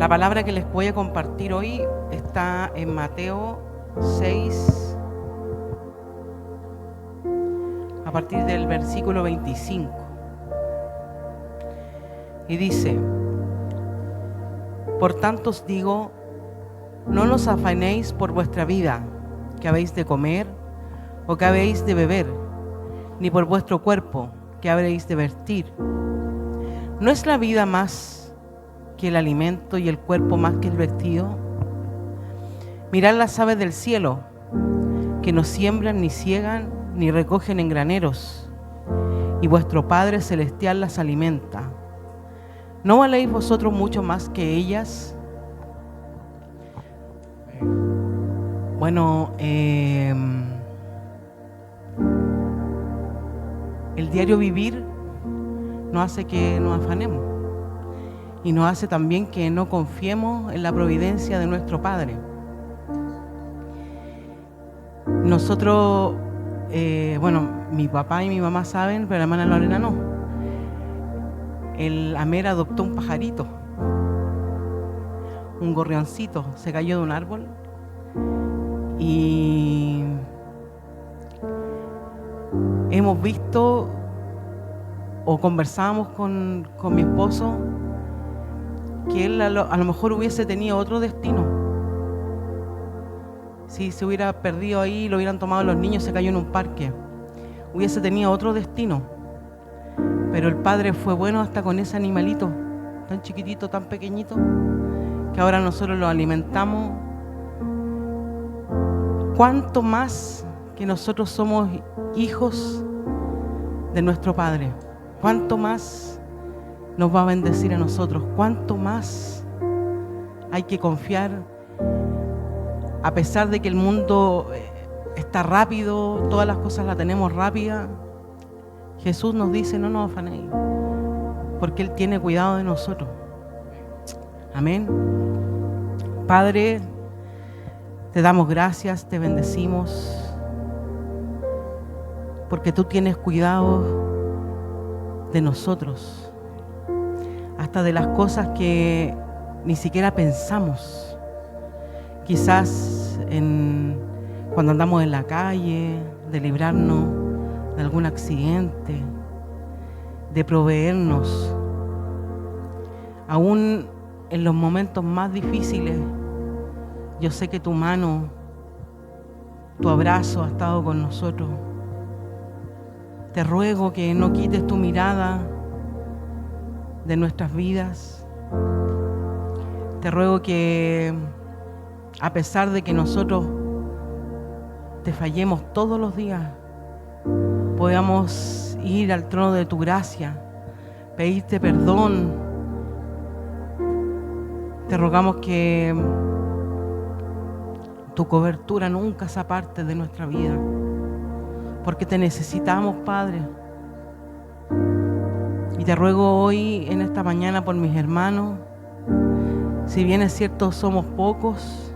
La palabra que les voy a compartir hoy está en Mateo 6, a partir del versículo 25. Y dice: por tanto os digo, no os afanéis por vuestra vida, que habéis de comer o que habéis de beber, ni por vuestro cuerpo, que habréis de vestir. ¿No es la vida más que el alimento y el cuerpo más que el vestido? Mirad las aves del cielo, que no siembran, ni ciegan, ni recogen en graneros, y vuestro Padre Celestial las alimenta. ¿No valéis vosotros mucho más que ellas? Bueno, el diario vivir nos hace que nos afanemos y nos hace también que no confiemos en la providencia de nuestro Padre. Nosotros, mi papá y mi mamá saben, pero la hermana Lorena no. El Amer adoptó un pajarito, un gorrioncito, se cayó de un árbol y hemos visto o conversábamos con mi esposo que él a lo mejor hubiese tenido otro destino. Si se hubiera perdido ahí, lo hubieran tomado los niños, se cayó en un parque, hubiese tenido otro destino. Pero el Padre fue bueno hasta con ese animalito, tan chiquitito, tan pequeñito, que ahora nosotros lo alimentamos. ¿Cuánto más que nosotros somos hijos de nuestro Padre? ¿Cuánto más nos va a bendecir a nosotros? ¿Cuánto más hay que confiar? A pesar de que el mundo está rápido, todas las cosas las tenemos rápidas, Jesús nos dice: no nos afanéis, porque Él tiene cuidado de nosotros. Amén. Padre, te damos gracias, te bendecimos, porque tú tienes cuidado de nosotros, hasta de las cosas que ni siquiera pensamos. Quizás cuando andamos en la calle, de librarnos de algún accidente, de proveernos, aún en los momentos más difíciles. Yo sé que tu mano, tu abrazo ha estado con nosotros. Te ruego que no quites tu mirada de nuestras vidas. Te ruego que, a pesar de que nosotros te fallemos todos los días, podamos ir al trono de tu gracia, pedirte perdón. Te rogamos que tu cobertura nunca se aparte de nuestra vida, porque te necesitamos, Padre. Y te ruego hoy, en esta mañana, por mis hermanos. Si bien es cierto, somos pocos,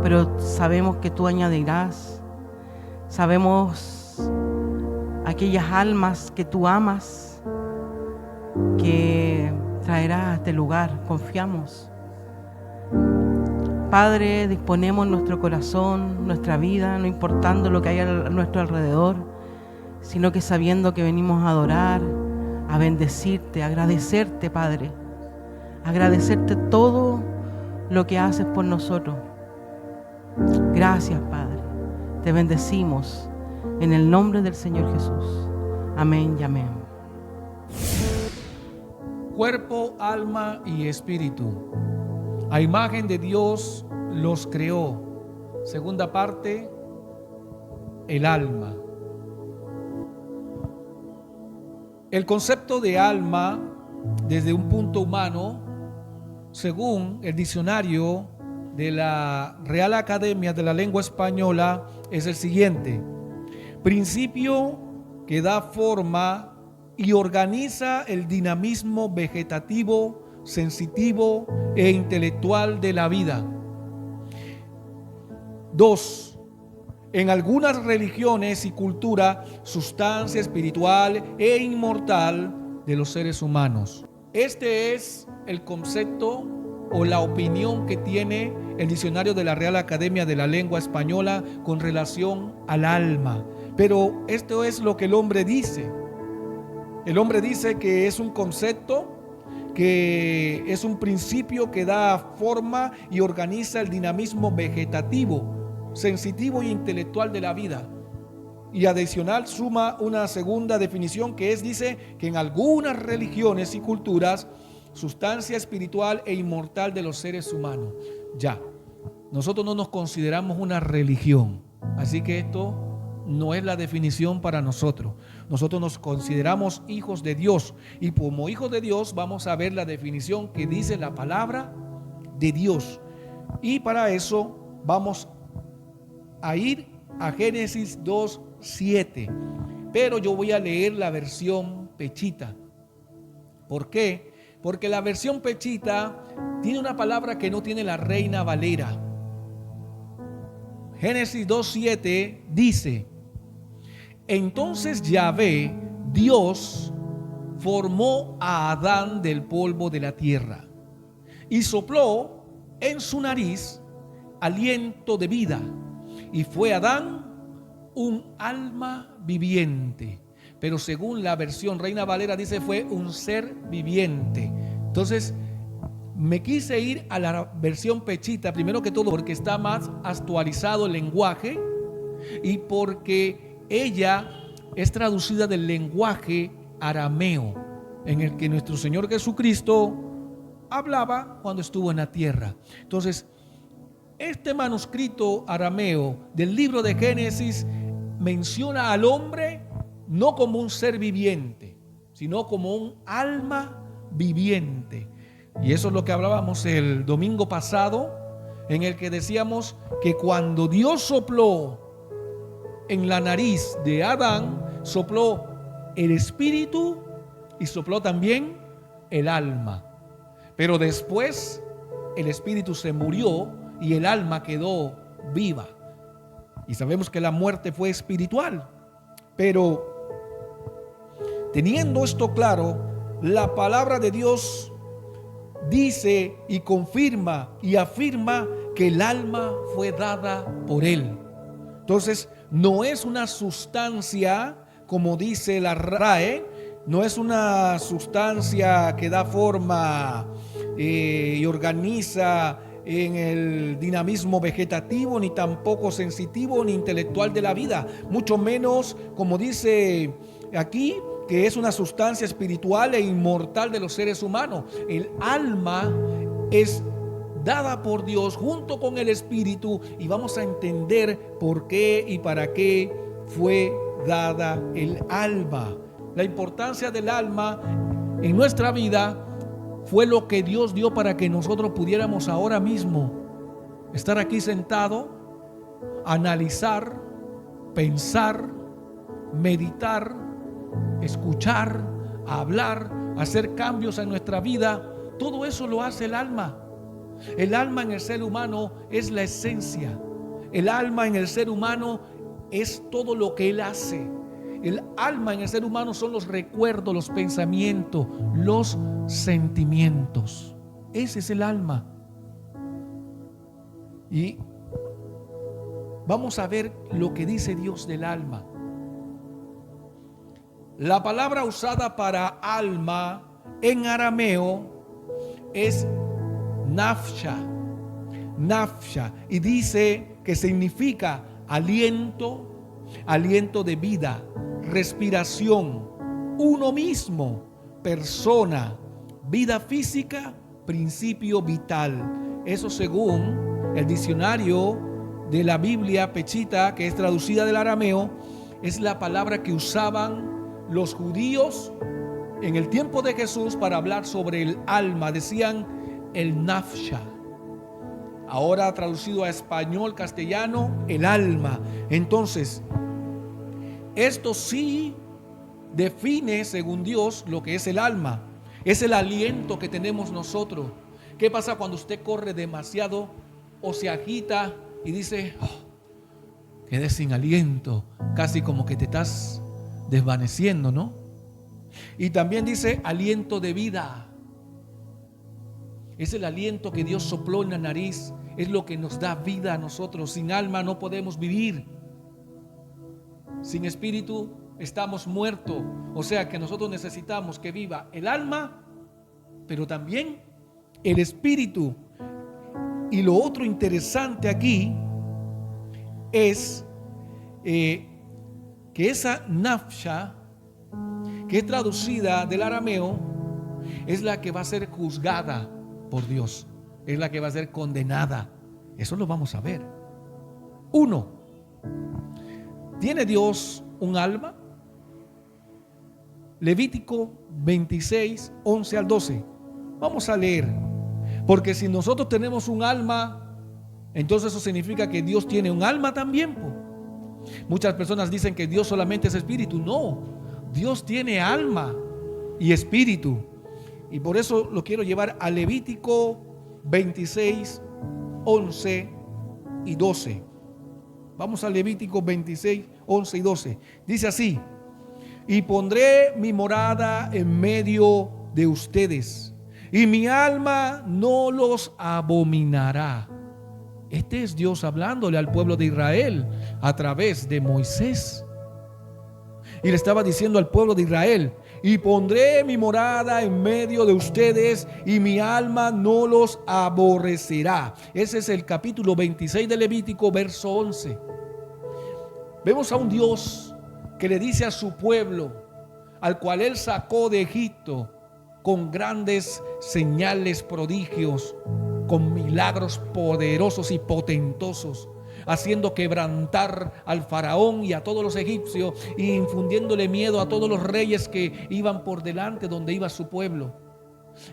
pero sabemos que tú añadirás. Sabemos aquellas almas que tú amas, que traerás a este lugar. Confiamos. Padre, disponemos nuestro corazón, nuestra vida, no importando lo que hay a nuestro alrededor, sino que sabiendo que venimos a adorar, a bendecirte, a agradecerte, Padre. Agradecerte todo lo que haces por nosotros. Gracias, Padre. Te bendecimos en el nombre del Señor Jesús. Amén y amén. Cuerpo, alma y espíritu. A imagen de Dios los creó. Segunda parte, el alma. El concepto de alma, desde un punto humano, según el diccionario de la Real Academia de la Lengua Española, es el siguiente: principio que da forma y organiza el dinamismo vegetativo, sensitivo e intelectual de la vida. 2. En algunas religiones y cultura, sustancia espiritual e inmortal de los seres humanos. Este es el concepto o la opinión que tiene el diccionario de la Real Academia de la Lengua Española con relación al alma. Pero esto es lo que el hombre dice. El hombre dice que es un concepto, que es un principio que da forma y organiza el dinamismo vegetativo, sensitivo e intelectual de la vida. Y adicional suma una segunda definición que dice que en algunas religiones y culturas, sustancia espiritual e inmortal de los seres humanos. Ya, nosotros no nos consideramos una religión, así que esto no es la definición para nosotros. Nosotros nos consideramos hijos de Dios y como hijos de Dios vamos a ver la definición que dice la palabra de Dios. Y para eso vamos a ir a Génesis 2:7. Pero yo voy a leer la versión Pechita. ¿Por qué? Porque la versión Pechita tiene una palabra que no tiene la Reina Valera. Génesis 2:7 dice: entonces Yahvé, Dios, formó a Adán del polvo de la tierra y sopló en su nariz aliento de vida, y fue Adán un alma viviente. Pero según la versión Reina Valera dice fue un ser viviente. Entonces me quise ir a la versión Pechita, primero que todo porque está más actualizado el lenguaje y porque ella es traducida del lenguaje arameo en el que nuestro Señor Jesucristo hablaba cuando estuvo en la tierra. Entonces, este manuscrito arameo del libro de Génesis menciona al hombre no como un ser viviente, sino como un alma viviente. Y eso es lo que hablábamos el domingo pasado, en el que decíamos que cuando Dios sopló en la nariz de Adán, sopló el espíritu y sopló también el alma. Pero después el espíritu se murió y el alma quedó viva. Y sabemos que la muerte fue espiritual. Pero teniendo esto claro, la palabra de Dios dice y confirma y afirma que el alma fue dada por Él. Entonces, no es una sustancia, como dice la RAE, no es una sustancia que da forma y organiza en el dinamismo vegetativo, ni tampoco sensitivo ni intelectual de la vida, mucho menos, como dice aquí, que es una sustancia espiritual e inmortal de los seres humanos. El alma es dada por Dios junto con el espíritu y vamos a entender por qué y para qué fue dada el alma. La importancia del alma en nuestra vida fue lo que Dios dio para que nosotros pudiéramos ahora mismo estar aquí sentado, analizar, pensar, meditar, escuchar, hablar, hacer cambios en nuestra vida. Todo eso lo hace el alma. El alma en el ser humano es la esencia. El alma en el ser humano es todo lo que él hace. El alma en el ser humano son los recuerdos, los pensamientos, los sentimientos. Ese es el alma. Y vamos a ver lo que dice Dios del alma. La palabra usada para alma en arameo es nafsha, y dice que significa aliento, aliento de vida, respiración, uno mismo, persona, vida física, principio vital. Eso según el diccionario de la Biblia Pechita, que es traducida del arameo, es la palabra que usaban los judíos en el tiempo de Jesús para hablar sobre el alma. Decían el nafsha. Ahora traducido a español, castellano, el alma. Entonces, esto sí define, según Dios, lo que es el alma. Es el aliento que tenemos nosotros. ¿Qué pasa cuando usted corre demasiado o se agita y dice, quedé sin aliento? Casi como que te estás desvaneciendo, ¿no? Y también dice aliento de vida. Es el aliento que Dios sopló en la nariz. Es lo que nos da vida a nosotros. Sin alma no podemos vivir. Sin espíritu estamos muertos. O sea que nosotros necesitamos que viva el alma, pero también el espíritu. Y lo otro interesante aquí es que esa nafsha, que es traducida del arameo, es la que va a ser juzgada por Dios, es la que va a ser condenada. Eso lo vamos a ver. 1. ¿Tiene Dios un alma? Levítico 26, 11 al 12. Vamos a leer, porque si nosotros tenemos un alma, entonces eso significa que Dios tiene un alma también. Muchas personas dicen que Dios solamente es espíritu. No, Dios tiene alma y espíritu. Y por eso lo quiero llevar a Levítico 26, 11 y 12. Vamos a Levítico 26, 11 y 12. Dice así: y pondré mi morada en medio de ustedes, y mi alma no los abominará. Este es Dios hablándole al pueblo de Israel a través de Moisés. Y le estaba diciendo al pueblo de Israel: y pondré mi morada en medio de ustedes, y mi alma no los aborrecerá. Ese es el capítulo 26 de Levítico, verso 11. Vemos a un Dios que le dice a su pueblo, al cual él sacó de Egipto con grandes señales, prodigios, con milagros poderosos y potentosos, haciendo quebrantar al faraón y a todos los egipcios, y infundiéndole miedo a todos los reyes que iban por delante donde iba su pueblo.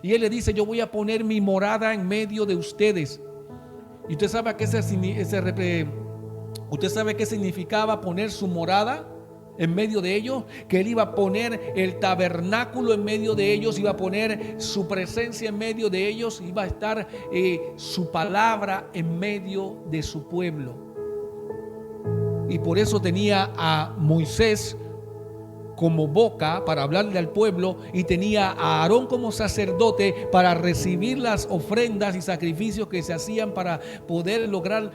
Y él le dice: yo voy a poner mi morada en medio de ustedes. Y usted sabe qué significaba poner su morada en medio de ellos, que él iba a poner el tabernáculo en medio de ellos, iba a poner su presencia en medio de ellos, iba a estar su palabra en medio de su pueblo. Y por eso tenía a Moisés como boca para hablarle al pueblo, y tenía a Aarón como sacerdote para recibir las ofrendas y sacrificios que se hacían para poder lograr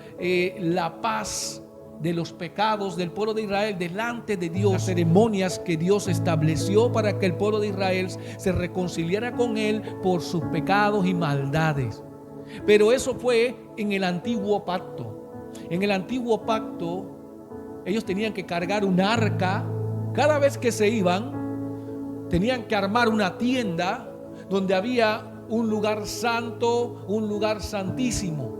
la paz de los pecados del pueblo de Israel delante de Dios. Las ceremonias que Dios estableció para que el pueblo de Israel se reconciliara con él por sus pecados y maldades. Pero eso fue en el antiguo pacto. En el antiguo pacto ellos tenían que cargar un arca. Cada vez que se iban, tenían que armar una tienda donde había un lugar santo, un lugar santísimo.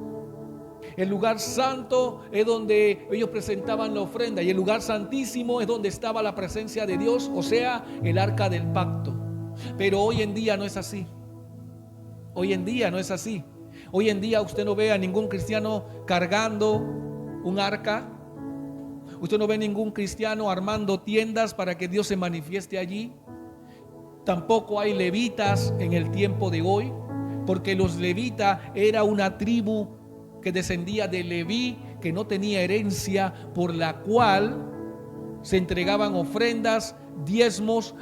El lugar santo es donde ellos presentaban la ofrenda, y el lugar santísimo es donde estaba la presencia de Dios, o sea, el arca del pacto. Pero hoy en día no es así. Hoy en día no es así. Hoy en día usted no ve a ningún cristiano cargando un arca. Usted no ve ningún cristiano armando tiendas para que Dios se manifieste allí. Tampoco hay levitas en el tiempo de hoy, porque los levitas era una tribu que descendía de Leví, que no tenía herencia, por la cual se entregaban ofrendas, diezmos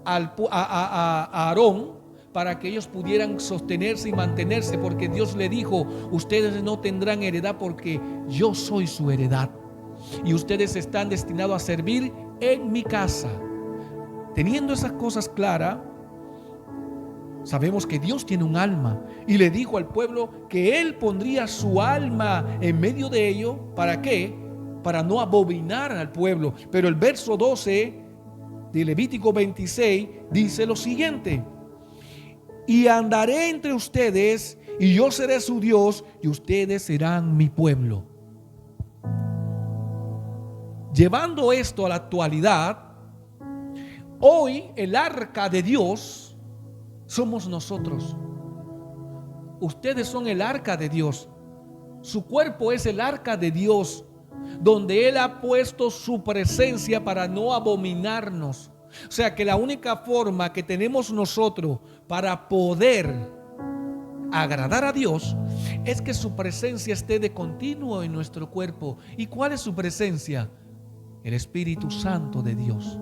a Aarón, para que ellos pudieran sostenerse y mantenerse, porque Dios le dijo: ustedes no tendrán heredad porque yo soy su heredad, y ustedes están destinados a servir en mi casa. Teniendo esas cosas claras, sabemos que Dios tiene un alma, y le dijo al pueblo que él pondría su alma en medio de ello. ¿Para qué? Para no abominar al pueblo. Pero el verso 12 de Levítico 26 dice lo siguiente: y andaré entre ustedes, y yo seré su Dios, y ustedes serán mi pueblo. Llevando esto a la actualidad, hoy el arca de Dios somos nosotros. Ustedes son el arca de Dios. Su cuerpo es el arca de Dios, donde Él ha puesto su presencia para no abominarnos. O sea que la única forma que tenemos nosotros para poder agradar a Dios es que su presencia esté de continuo en nuestro cuerpo. ¿Y cuál es su presencia? El Espíritu Santo de Dios.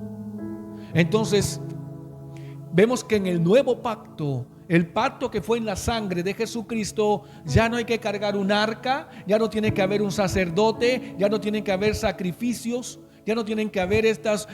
Entonces, vemos que en el nuevo pacto El pacto que fue en la sangre de Jesucristo, ya no hay que cargar un arca, ya no tiene que haber un sacerdote, ya no tienen que haber sacrificios, ya no tienen que haber estos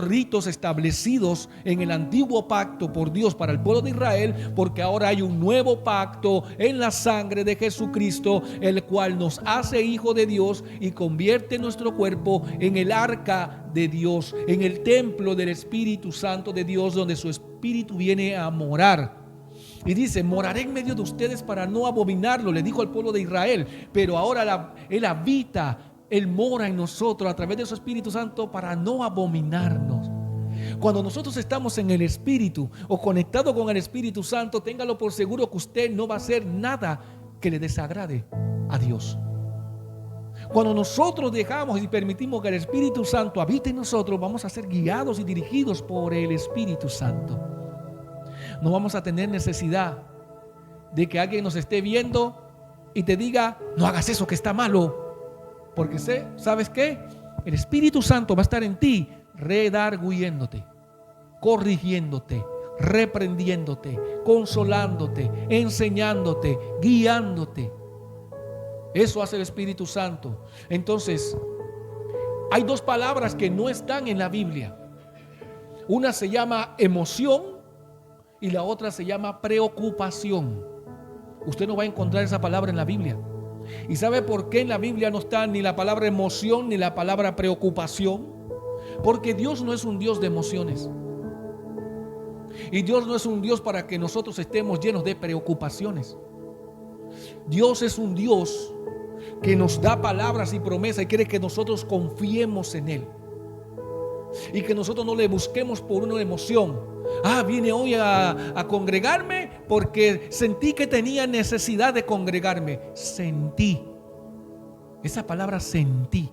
ritos establecidos en el antiguo pacto por Dios para el pueblo de Israel, porque ahora hay un nuevo pacto en la sangre de Jesucristo, el cual nos hace hijo de Dios y convierte nuestro cuerpo en el arca de Dios, en el templo del Espíritu Santo de Dios, donde su Espíritu viene a morar. Y dice: moraré en medio de ustedes para no abominarlo, le dijo al pueblo de Israel. Pero ahora Él habita, Él mora en nosotros a través de su Espíritu Santo para no abominarnos. Cuando nosotros estamos en el Espíritu o conectados con el Espíritu Santo, téngalo por seguro que usted no va a hacer nada que le desagrade a Dios. Cuando nosotros dejamos y permitimos que el Espíritu Santo habite en nosotros, vamos a ser guiados y dirigidos por el Espíritu Santo. No vamos a tener necesidad de que alguien nos esté viendo y te diga: no hagas eso que está malo. Porque ¿sabes qué? El Espíritu Santo va a estar en ti, redarguyéndote, corrigiéndote, reprendiéndote, consolándote, enseñándote, guiándote. Eso hace el Espíritu Santo. Entonces, hay dos palabras que no están en la Biblia. Una se llama emoción y la otra se llama preocupación. Usted no va a encontrar esa palabra en la Biblia. ¿Y sabe por qué en la Biblia no está ni la palabra emoción ni la palabra preocupación? Porque Dios no es un Dios de emociones. Y Dios no es un Dios para que nosotros estemos llenos de preocupaciones. Dios es un Dios que nos da palabras y promesas y quiere que nosotros confiemos en Él. Y que nosotros no le busquemos por una emoción. Vine hoy a congregarme porque sentí que tenía necesidad de congregarme. Sentí. Esa palabra sentí.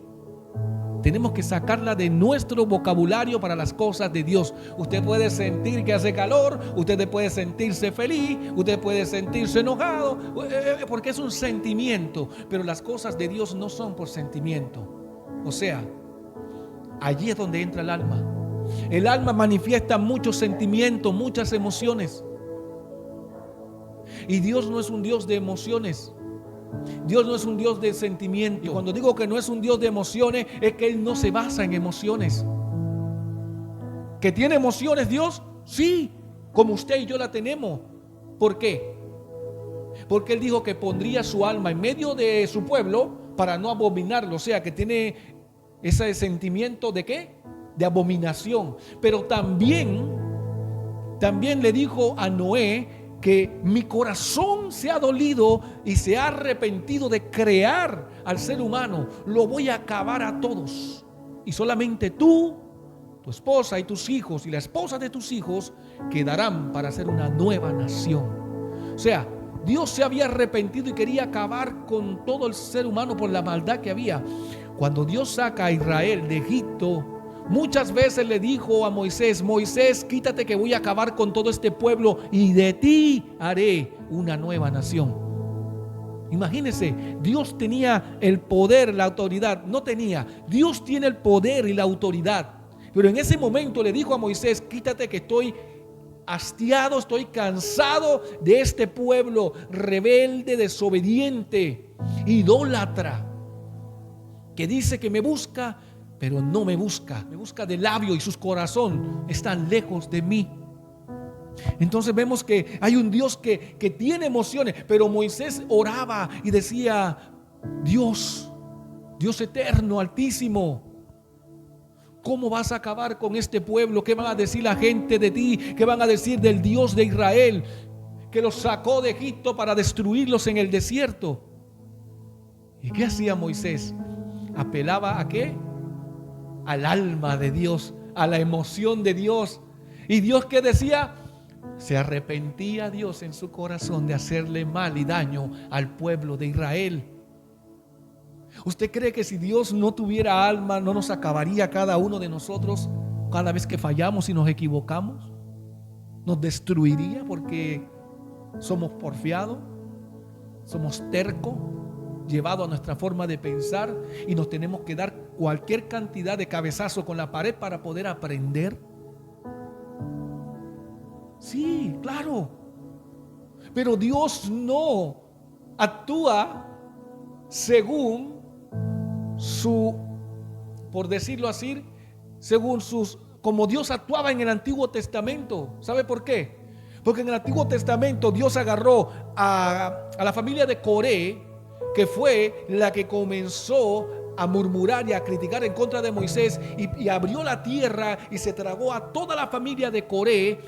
Tenemos que sacarla de nuestro vocabulario para las cosas de Dios. Usted puede sentir que hace calor, usted puede sentirse feliz, usted puede sentirse enojado, porque es un sentimiento. Pero las cosas de Dios no son por sentimiento. O sea, allí es donde entra el alma. El alma manifiesta muchos sentimientos, muchas emociones. Y Dios no es un Dios de emociones. Dios no es un Dios de sentimientos. Y cuando digo que no es un Dios de emociones, es que Él no se basa en emociones. ¿Que tiene emociones Dios? Sí, como usted y yo la tenemos. ¿Por qué? Porque Él dijo que pondría su alma en medio de su pueblo para no abominarlo. O sea, que tiene ese sentimiento de ¿qué? De abominación. Pero también le dijo a Noé que mi corazón se ha dolido y se ha arrepentido de crear al ser humano. Lo voy a acabar a todos. Y solamente tú, tu esposa y tus hijos y la esposa de tus hijos quedarán para hacer una nueva nación. O sea, Dios se había arrepentido y quería acabar con todo el ser humano por la maldad que había. Cuando Dios saca a Israel de Egipto, muchas veces le dijo a Moisés: Moisés, quítate que voy a acabar con todo este pueblo y de ti haré una nueva nación. Imagínense, Dios tenía el poder, la autoridad. No tenía, Dios tiene el poder y la autoridad. Pero en ese momento le dijo a Moisés: quítate que estoy hastiado, estoy cansado de este pueblo rebelde, desobediente, idólatra, que dice que me busca, pero no me busca de labio y sus corazones están lejos de mí. Entonces vemos que hay un Dios que tiene emociones, pero Moisés oraba y decía: Dios eterno, altísimo, ¿cómo vas a acabar con este pueblo? ¿Qué van a decir la gente de ti? ¿Qué van a decir del Dios de Israel, que los sacó de Egipto para destruirlos en el desierto? ¿Y qué hacía Moisés? Apelaba ¿a qué? Al alma de Dios, a la emoción de Dios. ¿Y Dios qué decía? Se arrepentía Dios en su corazón de hacerle mal y daño al pueblo de Israel. ¿Usted cree que si Dios no tuviera alma, no nos acabaría cada uno de nosotros cada vez que fallamos y nos equivocamos? ¿Nos destruiría porque somos porfiados? ¿Somos tercos? Llevado a nuestra forma de pensar y nos tenemos que dar cualquier cantidad de cabezazo con la pared para poder aprender. Sí, claro. Pero Dios no actúa según su, por decirlo así, según como Dios actuaba en el Antiguo Testamento. ¿Sabe por qué? Porque en el Antiguo Testamento Dios agarró a la familia de Coré, que fue la que comenzó a murmurar y a criticar en contra de Moisés, y abrió la tierra y se tragó a toda la familia de Coré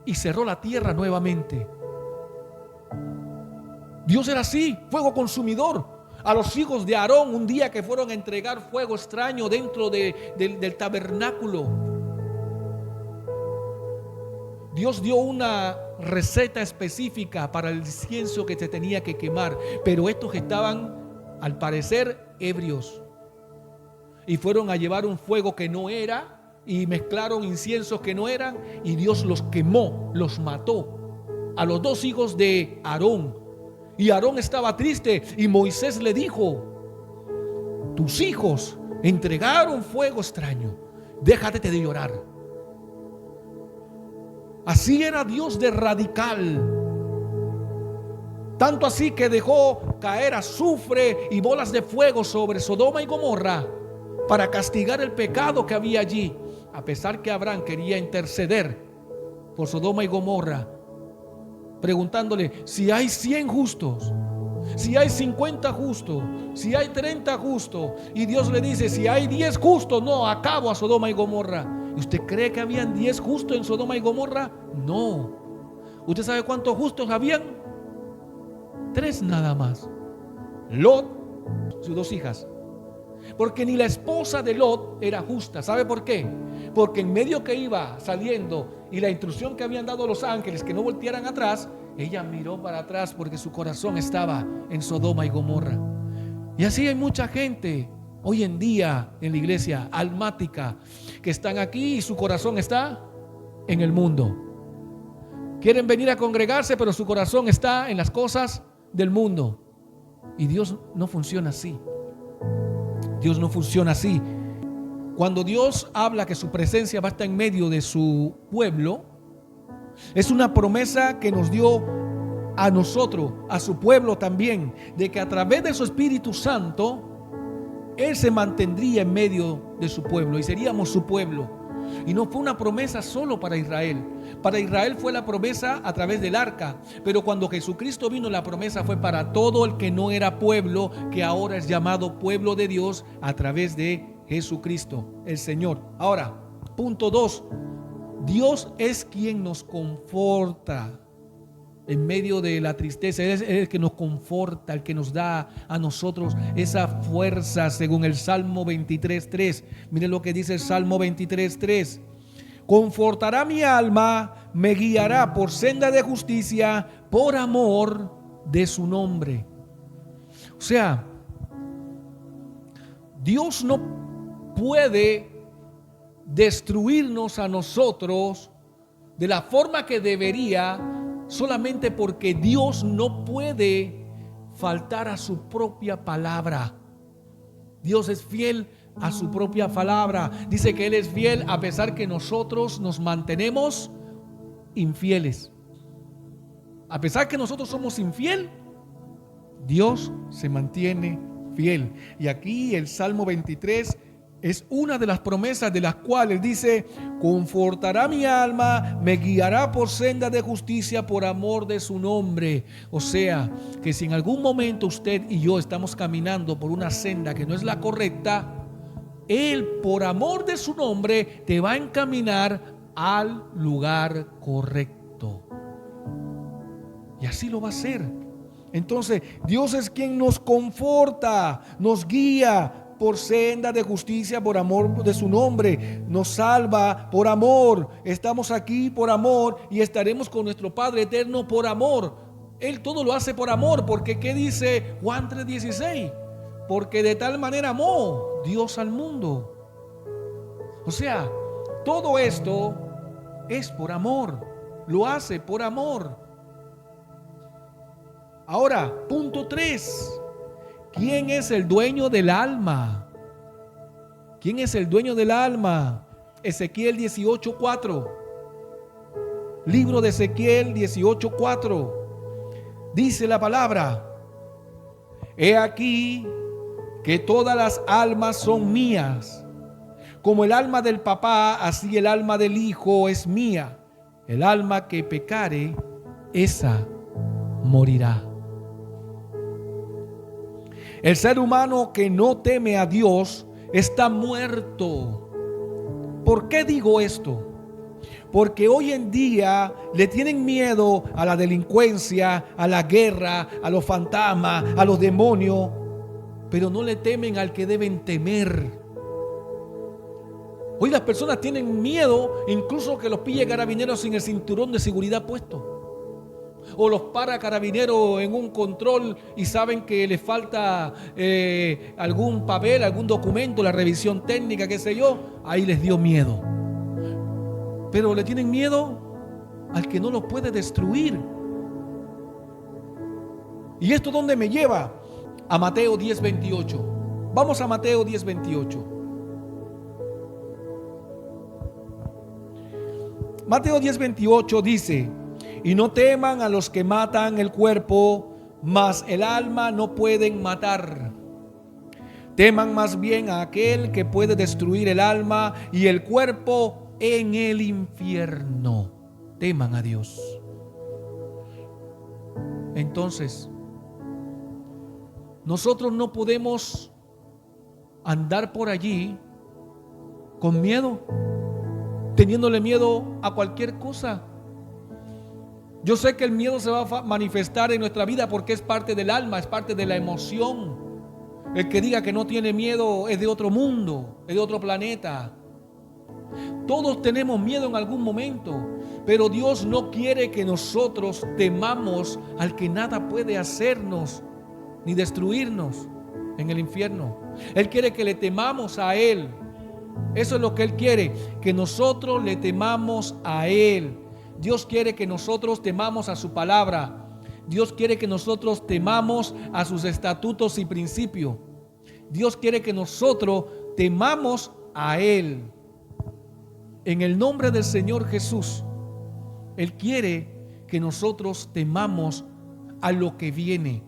y cerró la tierra nuevamente. Dios era así, fuego consumidor. A los hijos de Aarón, un día que fueron a entregar fuego extraño dentro del tabernáculo, Dios dio una receta específica para el incienso que se tenía que quemar, pero estos estaban, al parecer, ebrios, y fueron a llevar un fuego que no era, y mezclaron inciensos que no eran, y Dios los quemó, los mató a los dos hijos de Aarón. Y Aarón estaba triste, y Moisés le dijo: tus hijos entregaron fuego extraño, déjate de llorar. Así era Dios de radical. Tanto así que dejó caer azufre y bolas de fuego sobre Sodoma y Gomorra para castigar el pecado que había allí, a pesar que Abraham quería interceder por Sodoma y Gomorra, preguntándole: si hay 100 justos, si hay 50 justos, si hay 30 justos, y Dios le dice: si hay 10 justos, no, acabo a Sodoma y Gomorra. ¿Y usted cree que habían 10 justos en Sodoma y Gomorra? No. ¿Usted sabe cuántos justos habían? 3 nada más: Lot, sus 2 hijas. Porque ni la esposa de Lot era justa. ¿Sabe por qué? Porque en medio que iba saliendo y la instrucción que habían dado los ángeles que no voltearan atrás, ella miró para atrás porque su corazón estaba en Sodoma y Gomorra. Y así hay mucha gente hoy en día en la iglesia almática que están aquí y su corazón está en el mundo. Quieren venir a congregarse, pero su corazón está en las cosas del mundo. Y Dios no funciona así. Dios no funciona así. Cuando Dios habla que su presencia va a estar en medio de su pueblo, es una promesa que nos dio a nosotros, a su pueblo también, de que a través de su Espíritu Santo Él se mantendría en medio de su pueblo y seríamos su pueblo. Y no fue una promesa solo para Israel. Para Israel fue la promesa a través del arca, pero cuando Jesucristo vino, la promesa fue para todo el que no era pueblo, que ahora es llamado pueblo de Dios a través de Jesucristo, el Señor. Ahora, punto 2. Dios es quien nos conforta en medio de la tristeza. Él es el que nos conforta, el que nos da a nosotros esa fuerza, según el Salmo 23:3. Miren lo que dice el Salmo 23:3. Confortará mi alma, me guiará por senda de justicia, por amor de su nombre. O sea, Dios no puede destruirnos a nosotros de la forma que debería, solamente porque Dios no puede faltar a su propia palabra. Dios es fiel a su propia palabra. Dice que Él es fiel a pesar que nosotros nos mantenemos infieles. A pesar que nosotros somos infiel, Dios se mantiene fiel. Y aquí el Salmo 23 es una de las promesas de las cuales dice: confortará mi alma, me guiará por senda de justicia por amor de su nombre. O sea, que si en algún momento usted y yo estamos caminando por una senda que no es la correcta, Él, por amor de su nombre, te va a encaminar al lugar correcto. Y así lo va a hacer. Entonces, Dios es quien nos conforta, nos guía por senda de justicia por amor de su nombre, nos salva por amor. Estamos aquí por amor y estaremos con nuestro Padre eterno por amor. Él todo lo hace por amor, porque ¿qué dice Juan 3:16? Porque de tal manera amó Dios al mundo. O sea, todo esto es por amor, lo hace por amor. Ahora, punto 3. ¿Quién es el dueño del alma? ¿Quién es el dueño del alma? Ezequiel 18:4. Libro de Ezequiel 18:4. Dice la palabra: he aquí que todas las almas son mías. Como el alma del papá, así el alma del hijo es mía. El alma que pecare, esa morirá. El ser humano que no teme a Dios está muerto. ¿Por qué digo esto? Porque hoy en día le tienen miedo a la delincuencia, a la guerra, a los fantasmas, a los demonios, pero no le temen al que deben temer. Hoy las personas tienen miedo incluso que los pille carabineros sin el cinturón de seguridad puesto. O los para carabineros en un control y saben que les falta algún papel, algún documento, la revisión técnica, qué sé yo. Ahí les dio miedo. Pero le tienen miedo al que no los puede destruir. ¿Y esto dónde me lleva? A Mateo 10:28. Vamos a Mateo 10:28. Mateo 10:28 dice: y no teman a los que matan el cuerpo, mas el alma no pueden matar. Teman más bien a aquel que puede destruir el alma y el cuerpo en el infierno. Teman a Dios. Entonces, nosotros no podemos andar por allí con miedo, teniéndole miedo a cualquier cosa. Yo sé que el miedo se va a manifestar en nuestra vida porque es parte del alma, es parte de la emoción. El que diga que no tiene miedo es de otro mundo, es de otro planeta. Todos tenemos miedo en algún momento, pero Dios no quiere que nosotros temamos al que nada puede hacernos ni destruirnos en el infierno. Él quiere que le temamos a Él. Eso es lo que Él quiere, que nosotros le temamos a Él. Dios quiere que nosotros temamos a su palabra. Dios quiere que nosotros temamos a sus estatutos y principios. Dios quiere que nosotros temamos a Él. En el nombre del Señor Jesús, Él quiere que nosotros temamos a lo que viene.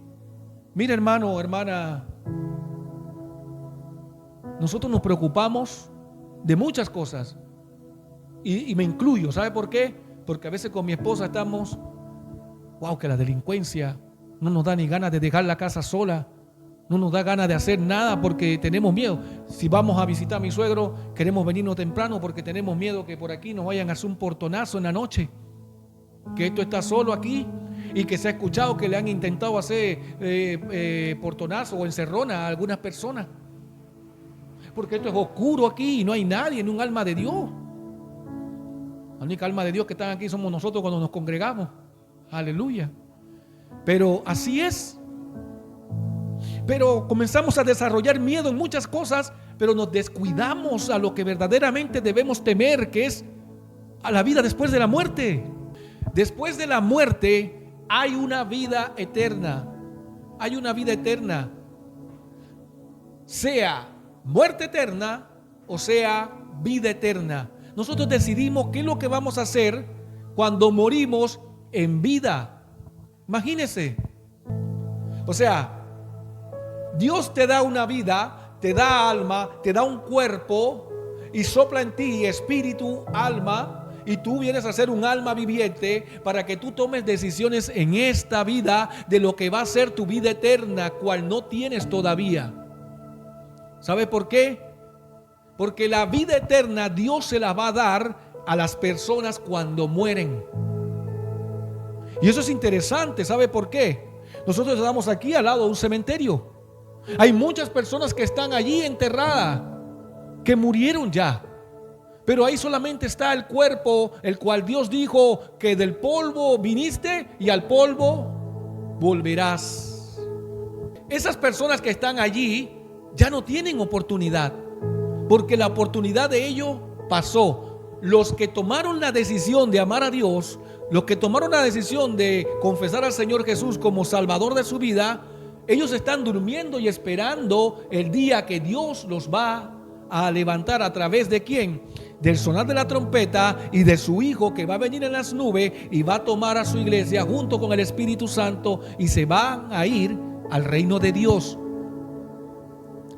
Mira, hermano, hermana, nosotros nos preocupamos de muchas cosas. Y me incluyo, ¿sabe por qué? Porque a veces con mi esposa estamos, que la delincuencia no nos da ni ganas de dejar la casa sola, no nos da ganas de hacer nada porque tenemos miedo. Si vamos a visitar a mi suegro, queremos venirnos temprano porque tenemos miedo que por aquí nos vayan a hacer un portonazo en la noche, que esto está solo aquí y que se ha escuchado que le han intentado hacer portonazo o encerrona a algunas personas, porque esto es oscuro aquí y no hay nadie, ni un alma de Dios. La única alma de Dios que están aquí somos nosotros cuando nos congregamos. Aleluya. Pero así es. Pero comenzamos a desarrollar miedo en muchas cosas, pero nos descuidamos a lo que verdaderamente debemos temer, que es a la vida después de la muerte. Después de la muerte hay una vida eterna. Hay una vida eterna. Sea muerte eterna o sea vida eterna. Nosotros decidimos qué es lo que vamos a hacer cuando morimos en vida. Imagínense. O sea, Dios te da una vida, te da alma, te da un cuerpo y sopla en ti espíritu, alma, y tú vienes a ser un alma viviente para que tú tomes decisiones en esta vida de lo que va a ser tu vida eterna, cual no tienes todavía. ¿Sabe por qué? Porque la vida eterna Dios se la va a dar a las personas cuando mueren. Y eso es interesante. ¿Sabe por qué? Nosotros estamos aquí al lado de un cementerio. Hay muchas personas que están allí enterradas, que murieron ya. Pero ahí solamente está el cuerpo, el cual Dios dijo que del polvo viniste y al polvo volverás. Esas personas que están allí ya no tienen oportunidad, porque la oportunidad de ellos pasó. Los que tomaron la decisión de amar a Dios, los que tomaron la decisión de confesar al Señor Jesús como Salvador de su vida, ellos están durmiendo y esperando el día que Dios los va a levantar a través de ¿quién? Del sonar de la trompeta y de su Hijo, que va a venir en las nubes y va a tomar a su iglesia junto con el Espíritu Santo y se van a ir al reino de Dios.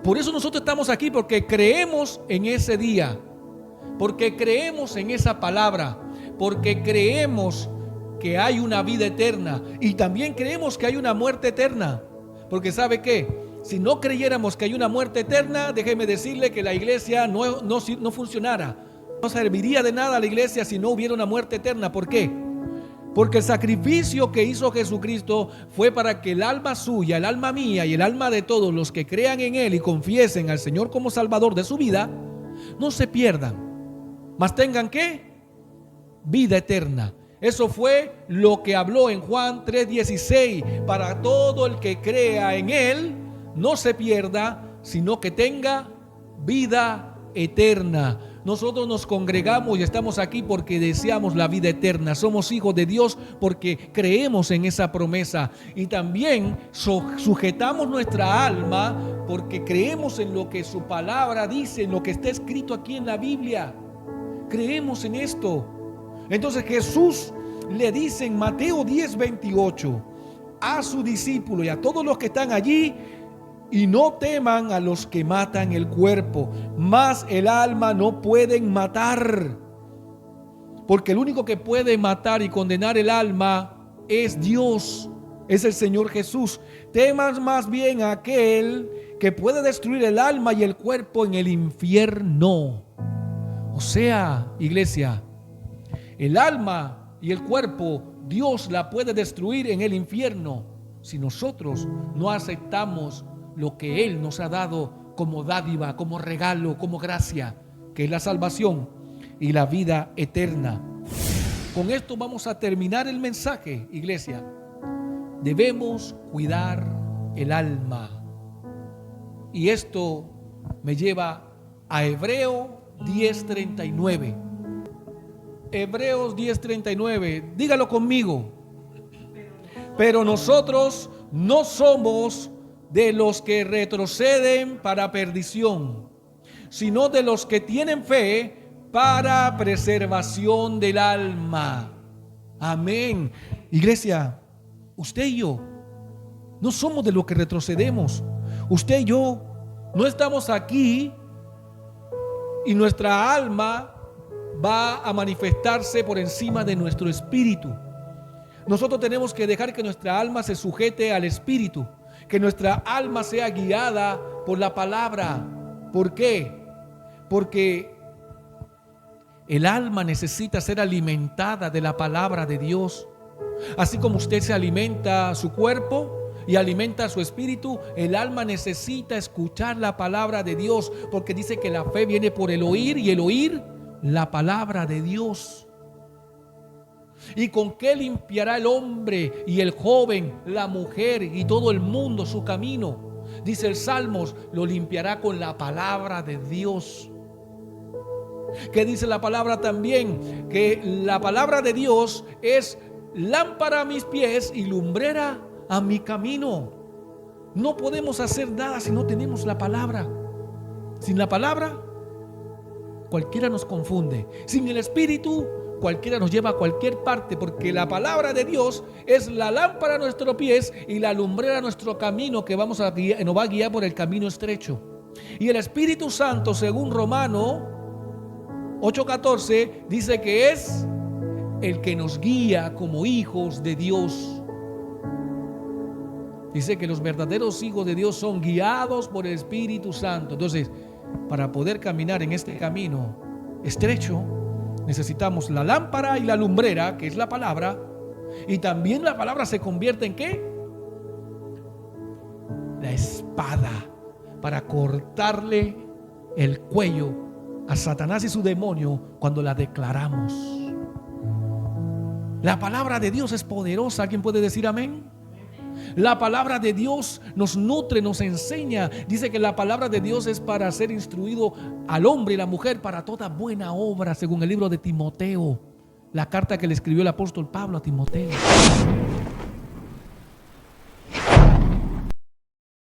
Por eso nosotros estamos aquí, porque creemos en ese día, porque creemos en esa palabra, porque creemos que hay una vida eterna y también creemos que hay una muerte eterna. Porque ¿sabe qué? Si no creyéramos que hay una muerte eterna, déjeme decirle que la iglesia no funcionara. No serviría de nada a la iglesia si no hubiera una muerte eterna. ¿Por qué? Porque el sacrificio que hizo Jesucristo fue para que el alma suya, el alma mía y el alma de todos los que crean en Él y confiesen al Señor como Salvador de su vida, no se pierdan, mas tengan ¿qué? Vida eterna. Eso fue lo que habló en Juan 3:16, para todo el que crea en Él, no se pierda, sino que tenga vida eterna. Nosotros nos congregamos y estamos aquí porque deseamos la vida eterna. Somos hijos de Dios porque creemos en esa promesa. Y también sujetamos nuestra alma porque creemos en lo que su palabra dice, en lo que está escrito aquí en la Biblia. Creemos en esto. Entonces Jesús le dice en Mateo 10:28 a su discípulo y a todos los que están allí: y no teman a los que matan el cuerpo, mas el alma no pueden matar. Porque el único que puede matar y condenar el alma es Dios, es el Señor Jesús. Teman más bien a aquel que puede destruir el alma y el cuerpo en el infierno. O sea, iglesia, el alma y el cuerpo Dios la puede destruir en el infierno si nosotros no aceptamos lo que Él nos ha dado como dádiva, como regalo, como gracia, que es la salvación y la vida eterna. Con esto vamos a terminar el mensaje, iglesia. Debemos cuidar el alma. Y esto me lleva a Hebreos 10:39. Hebreos 10:39, dígalo conmigo. Pero nosotros no somos de los que retroceden para perdición, sino de los que tienen fe para preservación del alma. Amén. Iglesia, usted y yo no somos de los que retrocedemos. Usted y yo no estamos aquí y nuestra alma va a manifestarse por encima de nuestro espíritu. Nosotros tenemos que dejar que nuestra alma se sujete al espíritu, que nuestra alma sea guiada por la palabra. ¿Por qué? Porque el alma necesita ser alimentada de la palabra de Dios. Así como usted se alimenta su cuerpo y alimenta su espíritu, el alma necesita escuchar la palabra de Dios, porque dice que la fe viene por el oír y el oír la palabra de Dios. ¿Y con qué limpiará el hombre y el joven, la mujer y todo el mundo su camino? Dice el Salmos, lo limpiará con la palabra de Dios. ¿Qué dice la palabra también? Que la palabra de Dios es lámpara a mis pies y lumbrera a mi camino. No podemos hacer nada si no tenemos la palabra. Sin la palabra, cualquiera nos confunde. Sin el Espíritu, cualquiera nos lleva a cualquier parte, porque la palabra de Dios es la lámpara a nuestros pies y la lumbrera a nuestro camino, que nos va a guiar por el camino estrecho. Y el Espíritu Santo, según Romanos 8:14, dice que es el que nos guía como hijos de Dios. Dice que los verdaderos hijos de Dios son guiados por el Espíritu Santo. Entonces, para poder caminar en este camino estrecho, necesitamos la lámpara y la lumbrera, que es la palabra. Y también la palabra se convierte en ¿qué? La espada, para cortarle el cuello a Satanás y su demonio cuando la declaramos. La palabra de Dios es poderosa. ¿Alguien puede decir amén? La palabra de Dios nos nutre, nos enseña. Dice que la palabra de Dios es para ser instruido al hombre y la mujer para toda buena obra, según el libro de Timoteo, la carta que le escribió el apóstol Pablo a Timoteo.